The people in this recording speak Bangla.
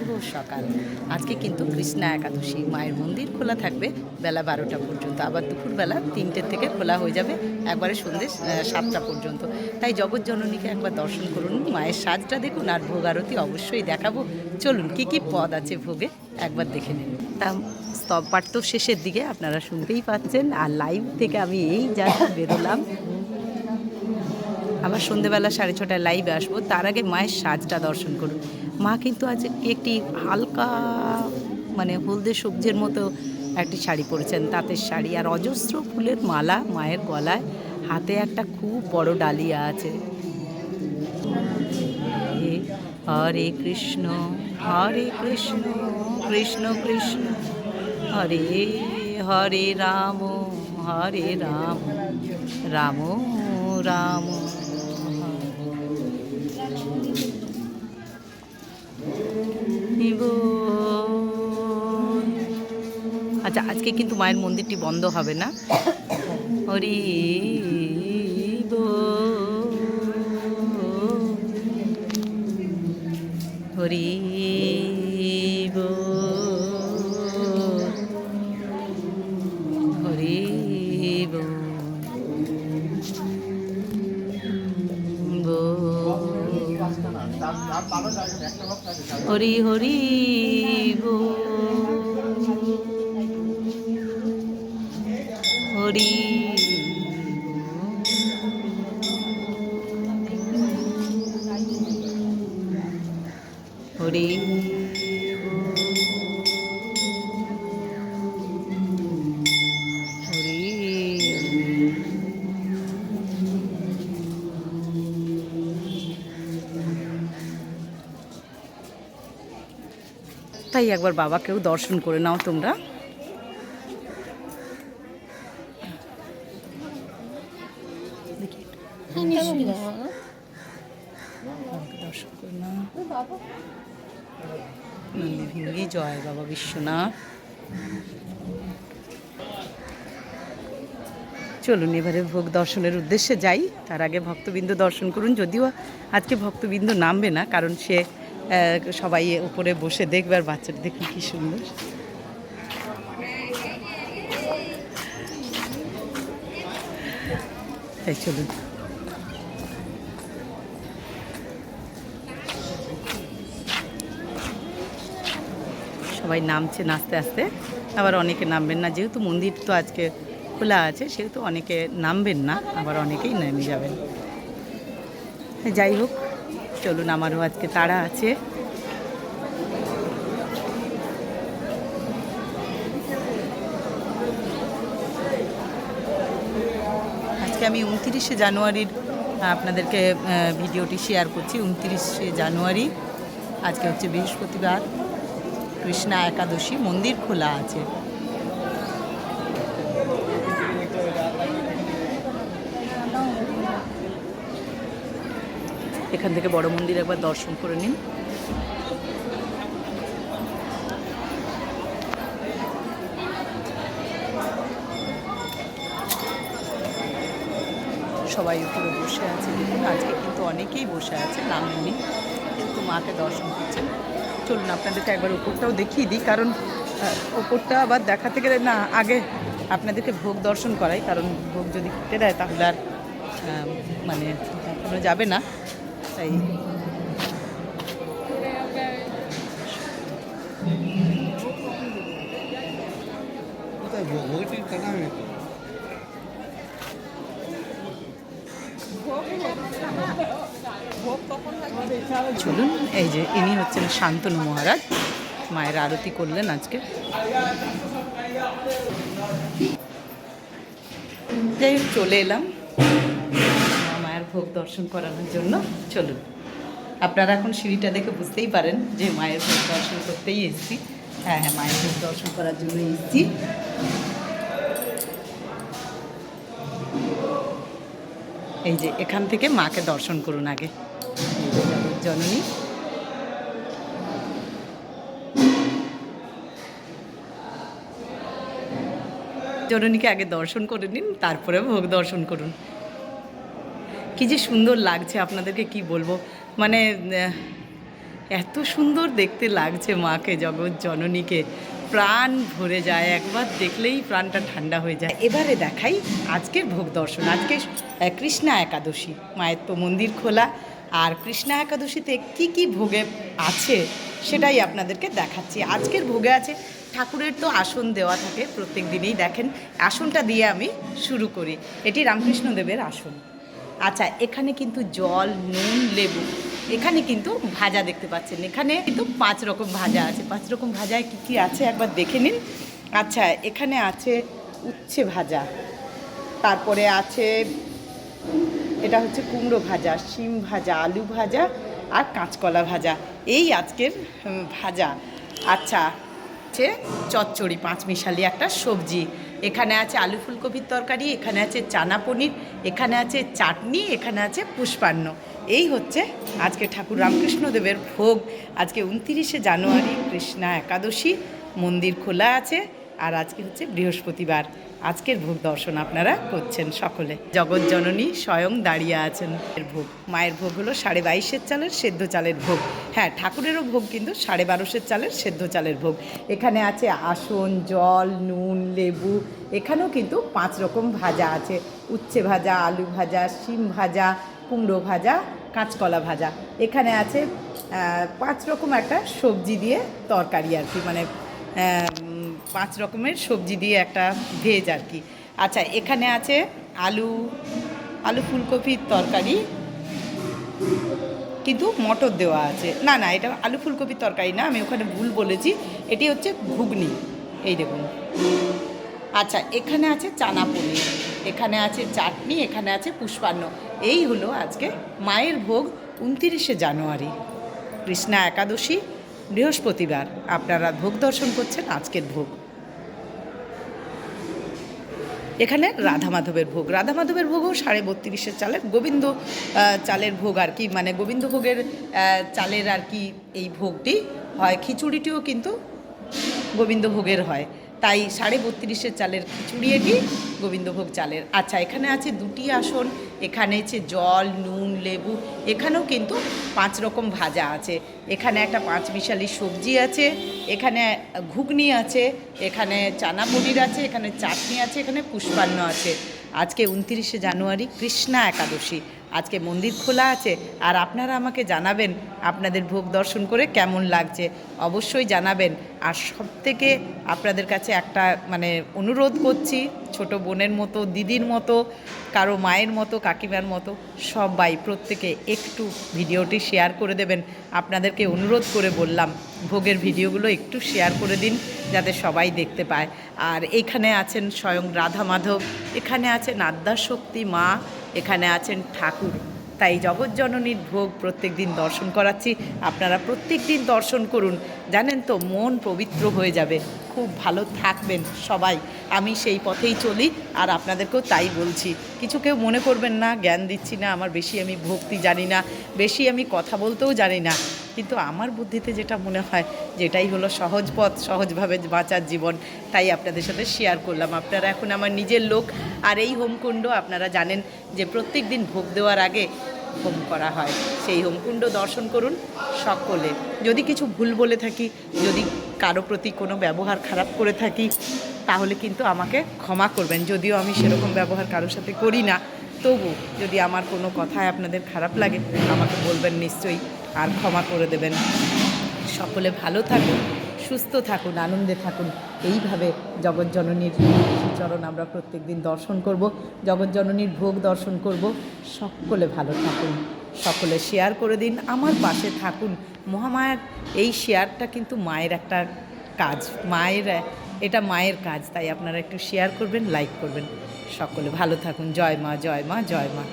শুভ সকাল। আজকে কিন্তু কৃষ্ণা একাদশী, মায়ের মন্দির খোলা থাকবে বেলা 12টা পর্যন্ত, আবার দুপুরবেলা 3টে থেকে খোলা হয়ে যাবে একবারে সন্ধ্যে 7টা পর্যন্ত। তাই জগৎজননীকে একবার দর্শন করুন, মায়ের সাজটা দেখুন, আর ভোগ আরতি অবশ্যই দেখাবো। চলুন, কি কি পদ আছে ভোগে একবার দেখে নিন। তা স্তব পাঠ তো শেষের দিকে, আপনারা শুনতেই পাচ্ছেন। আর লাইভ থেকে আমি এই জাস্ট বেরোলাম, আবার সন্ধেবেলা 6:30টায় লাইভে আসবো। তার আগে মায়ের সাজটা দর্শন করুন। মা কিন্তু আজ একটি হালকা মানে হলদে সবজের মতো একটি শাড়ি পরেছেন, তাঁতের শাড়ি, আর অজস্র ফুলের মালা মায়ের গলায়, হাতে একটা খুব বড় ডালিয়া আছে। হরে কৃষ্ণ কৃষ্ণ কৃষ্ণ হরে হরে, রাম হরে রাম রাম রাম। আচ্ছা, আজকে কিন্তু মায়ের মন্দিরটি বন্ধ হবে না। হরি হরি হরি হরি হরি হরি হরি। তাই একবার বাবাকেও দর্শন করে নাও তোমরা। দর্শন করে নাও। নন্দী জয় বাবা বিশ্বনাথ। চলুন এবারে ভোগ দর্শনের উদ্দেশ্যে যাই। তার আগে ভক্তবৃন্দ দর্শন করুন। যদিও আজকে ভক্তবৃন্দ নামবে না, কারণ সে সবাই উপরে বসে দেখবে। আর বাচ্চাটা দেখুন কি সুন্দর। তাই চলুন, সবাই নামছেন আস্তে আস্তে, আবার অনেকে নামবেন না। যেহেতু মন্দির তো আজকে খোলা আছে, সেহেতু অনেকে নামবেন না, আবার অনেকেই নেমে যাবেন। যাই হোক, চলুন, আমারও আজকে তাড়া আছে। আজকে আমি 29শে জানুয়ারির আপনাদেরকে ভিডিওটি শেয়ার করছি। 29শে জানুয়ারি আজকে হচ্ছে বৃহস্পতিবার, কৃষ্ণা একাদশী, মন্দির খোলা আছে। এখান থেকে বড় মন্দির একবার দর্শন করে নিন। সবাই উপরে বসে আছে, আজকে কিন্তু অনেকেই বসে আছে, নামেননি, কিন্তু মাকে দর্শন করছেন। চলুন আপনাদেরকে একবার উপরটাও দেখিয়ে দিই, কারণ ওপরটা আবার দেখাতে গেলে না, আগে আপনাদেরকে ভোগ দর্শন করাই, কারণ ভোগ যদি খেতে দেয় তাহলে আর মানে দেখানো যাবে না। তাই চলুন, এই যে ইনি হচ্ছেন শান্তনু মহারাজ, মায়ের আরতি করলেন আজকে। যাই হোক, চলে এলাম মায়ের ভোগ দর্শন করানোর জন্য। চলুন, আপনারা এখন সিঁড়িটা দেখে বুঝতেই পারেন যে মায়ের ভোগ দর্শন করতেই এসেছি। হ্যাঁ হ্যাঁ, মায়ের ভোগ দর্শন করার জন্য এসেছি। এই যে এখান থেকে মাকে দর্শন করুন আগে, জননী। জননীকে আগে দর্শন করে নিন, তারপরে ভোগ দর্শন করুন। কি যে সুন্দর লাগছে, আপনাদেরকে কি বলবো। মানে এত সুন্দর দেখতে লাগছে মাকে, জগৎ জননীকে, প্রাণ ভরে যায়, একবার দেখলেই প্রাণটা ঠান্ডা হয়ে যায়। এবারে দেখাই আজকের ভোগ দর্শন। আজকে কৃষ্ণা একাদশী, মায়ের তো মন্দির খোলা, আর কৃষ্ণা একাদশীতে কি কি ভোগে আছে সেটাই আপনাদেরকে দেখাচ্ছি। আজকের ভোগে আছে, ঠাকুরের তো আসন দেওয়া থাকে প্রত্যেক দিনেই, দেখেন আসনটা দিয়ে আমি শুরু করি। এটি রামকৃষ্ণদেবের আসন। আচ্ছা, এখানে কিন্তু জল, নুন, লেবু, এখানে কিন্তু ভাজা দেখতে পাচ্ছেন, এখানে কিন্তু 5 রকম ভাজা আছে। 5 রকম ভাজায় কী কী আছে একবার দেখে নিন। আচ্ছা, এখানে আছে উচ্ছে ভাজা, তারপরে আছে এটা হচ্ছে কুমড়ো ভাজা, শিম ভাজা, আলু ভাজা আর কাঁচকলা ভাজা, এই আজকের ভাজা। আচ্ছা, আছে চচ্চড়ি, 5 মিশালি একটা সবজি, এখানে আছে আলু ফুলকপির তরকারি, এখানে আছে চানা পনির, এখানে আছে চাটনি, এখানে আছে পুষ্পান্ন। এই হচ্ছে আজকে ঠাকুর রামকৃষ্ণদেবের ভোগ। আজকে 29শে জানুয়ারি, কৃষ্ণা একাদশী, মন্দির খোলা আছে, আর আজকে হচ্ছে বৃহস্পতিবার। আজকের ভোগ দর্শন আপনারা করছেন সকলে। জগৎ জননী স্বয়ং দাঁড়িয়ে আছেন। এর ভোগ, মায়ের ভোগ হলো 22.5 চালের সেদ্ধ চালের ভোগ। হ্যাঁ, ঠাকুরেরও ভোগ কিন্তু 12.5 চালের সেদ্ধ চালের ভোগ। এখানে আছে আসন, জল, নুন, লেবু, এখানেও কিন্তু 5 রকম ভাজা আছে, উচ্ছে ভাজা, আলু ভাজা, শিম ভাজা, কুমড়ো ভাজা, কাঁচকলা ভাজা। এখানে আছে 5 রকম একটা সবজি দিয়ে তরকারি আর কি, মানে 5 রকমের সবজি দিয়ে একটা ভেজ আর কি। আচ্ছা, এখানে আছে আলু ফুলকপির তরকারি, কিন্তু মটর দেওয়া আছে। না না, এটা আলু ফুলকপির তরকারি না, আমি ওখানে ভুল বলেছি, এটি হচ্ছে ঘুগনি, এই দেখুন। আচ্ছা, এখানে আছে চানা পনির, এখানে আছে চাটনি, এখানে আছে পুষ্পান্ন। এই হলো আজকে মায়ের ভোগ 29শে জানুয়ারি, কৃষ্ণা একাদশী, বৃহস্পতিবার। আপনারা ভোগ দর্শন করছেন আজকের ভোগ। এখানে রাধা মাধবের ভোগ, রাধা মাধবের ভোগও 32.5 চালের গোবিন্দ চালের ভোগ আর কি, মানে গোবিন্দভোগের চালের আর কি এই ভোগটি হয়। খিচুড়িটিও কিন্তু গোবিন্দভোগের হয়, তাই 32.5 চালের খিচুড়ি এটি গোবিন্দভোগ চালের। আচ্ছা, এখানে আছে 2টি আসন, এখানে আছে জল, নুন, লেবু, এখানেও কিন্তু 5 রকম ভাজা আছে, এখানে একটা 5 মিশালি সবজি আছে, এখানে ঘুগনি আছে, এখানে চানা পনির আছে, এখানে চাটনি আছে, এখানে পুষ্পান্ন আছে। আজকে 29শে জানুয়ারি, কৃষ্ণা একাদশী, আজকে মন্দির খোলা আছে, আর আপনারা আমাকে জানাবেন আপনাদের ভোগ দর্শন করে কেমন লাগছে, অবশ্যই জানাবেন। আর সবথেকে আপনাদের কাছে একটা মানে অনুরোধ করছি, ছোট বোনের মতো, দিদির মতো, কারো মায়ের মতো, কাকিমার মতো, সবাই প্রত্যেকে একটু ভিডিওটি শেয়ার করে দেবেন। আপনাদেরকে অনুরোধ করে বললাম, ভোগের ভিডিওগুলো একটু শেয়ার করে দিন যাতে সবাই দেখতে পায়। আর এইখানে আছেন স্বয়ং রাধা মাধব, এখানে আছেন আদ্যাশক্তি মা, এখানে আছেন ঠাকুর। তাই জগৎজননীর ভোগ প্রত্যেক দিন দর্শন করাচ্ছি, আপনারা প্রত্যেক দিন দর্শন করুন, জানেন তো মন পবিত্র হয়ে যাবে, খুব ভালো থাকবেন সবাই। আমি সেই পথেই চলি, আর আপনাদেরকেও তাই বলছি। কিছু কেউ মনে করবেন না জ্ঞান দিচ্ছি না, আমার বেশি আমি ভক্তি জানি না, বেশি আমি কথা বলতেও জানি না, কিন্তু আমার বুদ্ধিতে যেটা মনে হয় যেটাই হলো সহজ পথ, সহজভাবে বাঁচার জীবন, তাই আপনাদের সাথে শেয়ার করলাম। আপনারা এখন আমার নিজের লোক। আর এই হোমকুণ্ড আপনারা জানেন যে প্রত্যেক দিন ভোগ দেওয়ার আগে হোম করা হয়, সেই হোমকুণ্ড দর্শন করুন সকলে। যদি কিছু ভুল বলে থাকি, যদি কারো প্রতি কোনো ব্যবহার খারাপ করে থাকি, তাহলে কিন্তু আমাকে ক্ষমা করবেন। যদিও আমি সেরকম ব্যবহার কারোর সাথে করি না, তবু যদি আমার কোনো কথায় আপনাদের খারাপ লাগে আমাকে বলবেন নিশ্চয়ই, আর ক্ষমা করে দেবেন। সকলে ভালো থাকুন, সুস্থ থাকুন, আনন্দে থাকুন। এইভাবে জগৎজননীর চরণ আমরা প্রত্যেক দিন দর্শন করব, জগৎজননীর ভোগ দর্শন করব। সকলে ভালো থাকুন, সকলে শেয়ার করে দিন, আমার পাশে থাকুন। মহামায়ার এই শেয়ারটা কিন্তু মায়ের একটা কাজ, এটা মায়ের কাজ, তাই আপনারা একটু শেয়ার করবেন, লাইক করবেন। সকলে ভালো থাকুন। জয় মা, জয় মা, জয় মা।